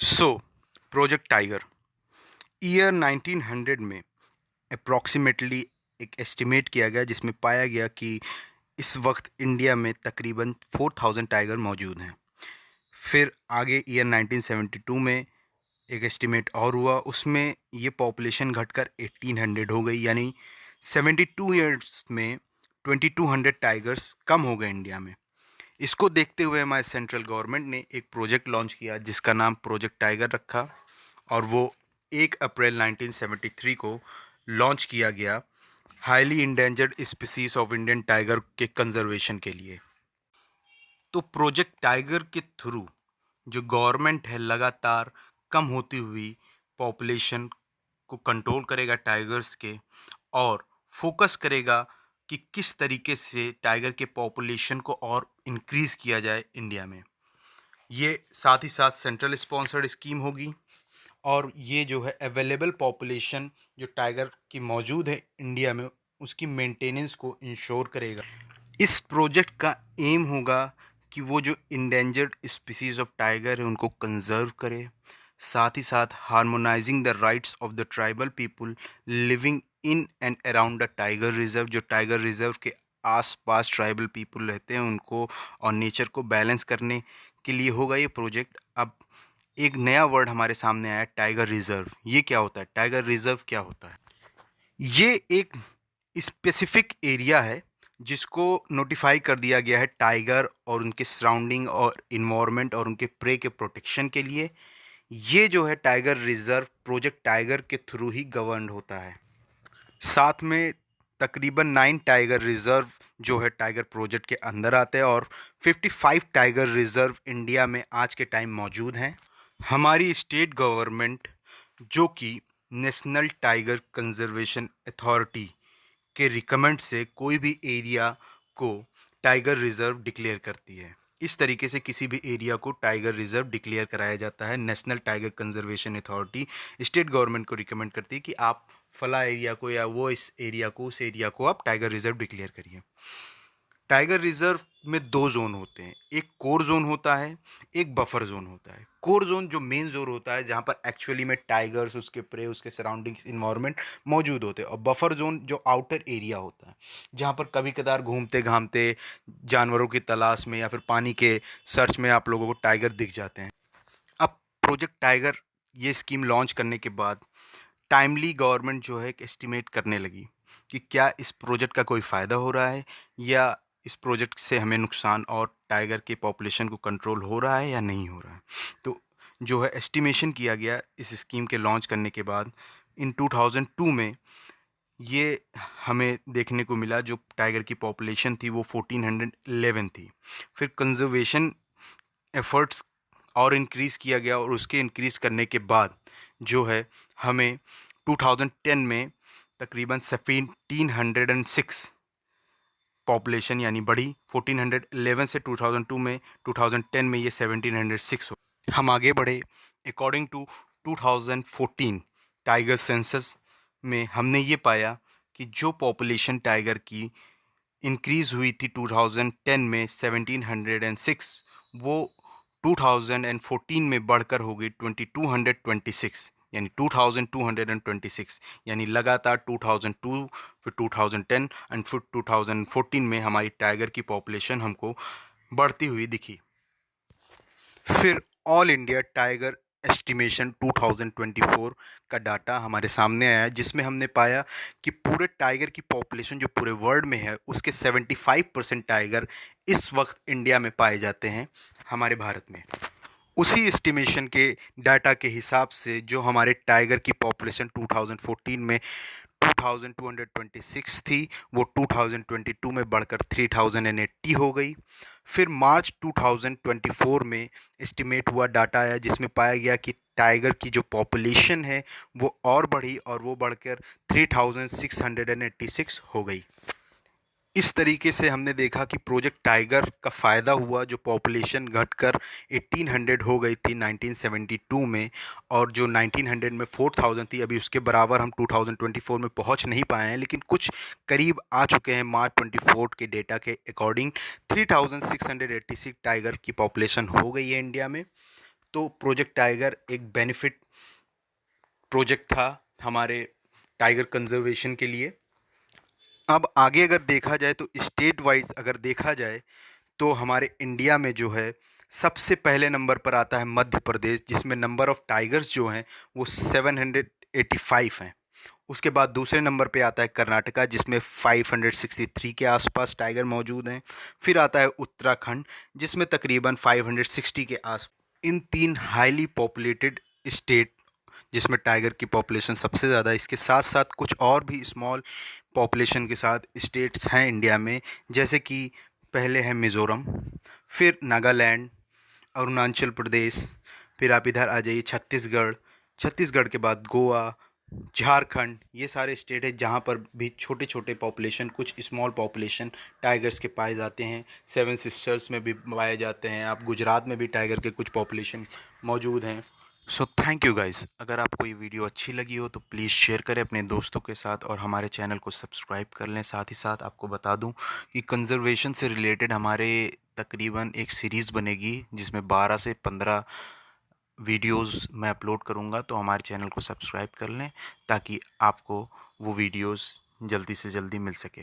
So project tiger year 1900 में approximately एक estimate किया गया जिसमें पाया गया कि इस वक्त इंडिया में तकरीबन 4000 टाइगर मौजूद हैं। फिर आगे ईयर 1972 में एक एस्टिमेट और हुआ, उसमें ये पॉपुलेशन घटकर 1800 हो गई, यानी 72 ईयर्स में 2200 टाइगर्स कम हो गए इंडिया में। इसको देखते हुए हमारे सेंट्रल गवर्नमेंट ने एक प्रोजेक्ट लॉन्च किया जिसका नाम प्रोजेक्ट टाइगर रखा, और वो 1 अप्रैल 1973 को लॉन्च किया गया highly endangered species of Indian tiger के कंजर्वेशन के लिए। तो प्रोजेक्ट टाइगर के थ्रू जो गवर्नमेंट है लगातार कम होती हुई पॉपुलेशन को कंट्रोल करेगा टाइगर्स के, और फोकस करेगा कि किस तरीके से टाइगर के पॉपुलेशन को और इंक्रीज़ किया जाए इंडिया में। ये साथ ही साथ सेंट्रल स्पॉन्सर्ड स्कीम होगी, और ये जो है अवेलेबल पॉपुलेशन जो टाइगर की मौजूद है इंडिया में उसकी मेंटेनेंस को इंश्योर करेगा। इस प्रोजेक्ट का एम होगा कि वो जो इंडेंजर्ड स्पीसीज ऑफ टाइगर है उनको कंजर्व करे, साथ ही साथ harmonising the rights of the tribal people living in and around the tiger reserve. जो टाइगर रिजर्व के आसपास ट्राइबल पीपल रहते हैं उनको और नेचर को बैलेंस करने के लिए होगा ये प्रोजेक्ट। अब एक नया वर्ड हमारे सामने आया, टाइगर रिजर्व। ये क्या होता है? टाइगर रिजर्व क्या होता है? ये एक स्पेसिफिक एरिया है जिसको नोटिफाई कर दिया गया है टाइगर और उनके सराउंडिंग और इन्वायरमेंट और उनके प्रे के प्रोटेक्शन के लिए। ये जो है टाइगर रिजर्व प्रोजेक्ट टाइगर के थ्रू ही गवर्न होता है। साथ में तकरीबन 9 टाइगर रिजर्व जो है टाइगर प्रोजेक्ट के अंदर आते हैं, और 55 टाइगर रिजर्व इंडिया में आज के टाइम मौजूद हैं। हमारी स्टेट गवर्नमेंट जो कि नेशनल टाइगर कंजर्वेशन अथॉरिटी के रिकमेंड से कोई भी एरिया को टाइगर रिजर्व डिक्लेयर करती है। इस तरीके से किसी भी एरिया को टाइगर रिजर्व डिक्लेयर कराया जाता है। National tiger conservation authority state government को रिकमेंड करती है कि आप फला एरिया को या वो इस एरिया को उस एरिया को आप टाइगर रिजर्व डिक्लेयर करिए। टाइगर रिजर्व में दो जोन होते हैं, एक कोर जोन होता है, एक बफर जोन होता है। कोर जोन जो मेन जोन होता है जहाँ पर एक्चुअली में टाइगर्स, उसके प्रे, उसके सराउंडिंग्स इन्वायरमेंट मौजूद होते हैं, और बफर जोन जो आउटर एरिया होता है जहाँ पर कभी कदार घूमते घामते जानवरों की तलाश में या फिर पानी के सर्च में आप लोगों को टाइगर दिख जाते हैं। अब प्रोजेक्ट टाइगर ये स्कीम लॉन्च करने के बाद टाइमली गवर्नमेंट जो है एक एस्टिमेट करने लगी कि क्या इस प्रोजेक्ट का कोई फ़ायदा हो रहा है, या इस प्रोजेक्ट से हमें नुकसान और टाइगर के पॉपुलेशन को कंट्रोल हो रहा है या नहीं हो रहा है। तो जो है एस्टिमेशन किया गया इस स्कीम के लॉन्च करने के बाद इन 2002 में ये हमें देखने को मिला जो टाइगर की पॉपुलेशन थी वो 1411 थी। फिर कंजर्वेशन एफर्ट्स और इंक्रीज़ किया गया, और उसके इंक्रीज़ करने के बाद जो है हमें 2010 में तकरीबन 1706 पॉपुलेशन यानी बढ़ी। 1411 से 2002 में 2010 में ये 1706 हो। हम आगे बढ़े। अकॉर्डिंग टू 2014 टाइगर सेंसस में हमने ये पाया कि जो पॉपुलेशन टाइगर की इंक्रीज़ हुई थी 2010 में 1706, वो 2014 में बढ़कर हो गई 2226, यानी 2226, यानी लगातार 2002 फिर 2010 एंड फिर 2014 में हमारी टाइगर की पॉपुलेशन हमको बढ़ती हुई दिखी। फिर ऑल इंडिया टाइगर एस्टिमेशन 2024 का डाटा हमारे सामने आया जिसमें हमने पाया कि पूरे टाइगर की पॉपुलेशन जो पूरे वर्ल्ड में है उसके 75% टाइगर इस वक्त इंडिया में पाए जाते हैं, हमारे भारत में। उसी एस्टिमेशन के डाटा के हिसाब से जो हमारे टाइगर की पॉपुलेशन 2014 में 2226 थी, वो 2022 में बढ़कर 3080 हो गई। फिर मार्च 2024 में एस्टिमेट हुआ डाटा आया जिसमें पाया गया कि टाइगर की जो पॉपुलेशन है वो और बढ़ी, और वो बढ़कर 3686 हो गई। इस तरीके से हमने देखा कि प्रोजेक्ट टाइगर का फ़ायदा हुआ, जो पॉपुलेशन घटकर 1800 हो गई थी 1972 में, और जो 1900 में 4000 थी, अभी उसके बराबर हम 2024 में पहुंच नहीं पाए हैं, लेकिन कुछ करीब आ चुके हैं। मार्च 24 के डेटा के अकॉर्डिंग 3686 टाइगर की पॉपुलेशन हो गई है इंडिया में। तो प्रोजेक्ट टाइगर एक बेनिफिट प्रोजेक्ट था हमारे टाइगर कंजर्वेशन के लिए। अब आगे अगर देखा जाए तो स्टेट वाइज अगर देखा जाए तो हमारे इंडिया में जो है सबसे पहले नंबर पर आता है मध्य प्रदेश, जिसमें नंबर ऑफ़ टाइगर्स जो हैं वो 785 हैं। उसके बाद दूसरे नंबर पे आता है कर्नाटका, जिसमें 563 के आसपास टाइगर मौजूद हैं। फिर आता है उत्तराखंड, जिसमें तकरीबन 560 के आस। इन 3 हाईली पॉपुलेटेड स्टेट जिसमें टाइगर की पॉपुलेशन सबसे ज़्यादा है। इसके साथ-साथ कुछ और भी स्मॉल पॉपुलेशन के साथ स्टेट्स हैं इंडिया में, जैसे कि पहले है मिज़ोरम, फिर नागालैंड, अरुणाचल प्रदेश, फिर आप इधर आ जाइए छत्तीसगढ़, छत्तीसगढ़ के बाद गोवा, झारखंड। ये सारे स्टेट हैं जहाँ पर भी छोटे-छोटे पॉपुलेशन, कुछ स्मॉल पॉपुलेशन टाइगर्स के पाए जाते हैं। सेवन सिस्टर्स में भी पाए जाते हैं। आप गुजरात में भी टाइगर के कुछ पॉपुलेशन मौजूद हैं। So thank you guys. अगर आपको ये वीडियो अच्छी लगी हो तो प्लीज़ शेयर करें अपने दोस्तों के साथ और हमारे चैनल को सब्सक्राइब कर लें। साथ ही साथ आपको बता दूं कि कंजर्वेशन से रिलेटेड हमारे तकरीबन एक सीरीज़ बनेगी जिसमें 12 से 15 वीडियोस मैं अपलोड करूंगा, तो हमारे चैनल को सब्सक्राइब कर लें ताकि आपको वो वीडियोस जल्दी से जल्दी मिल सके।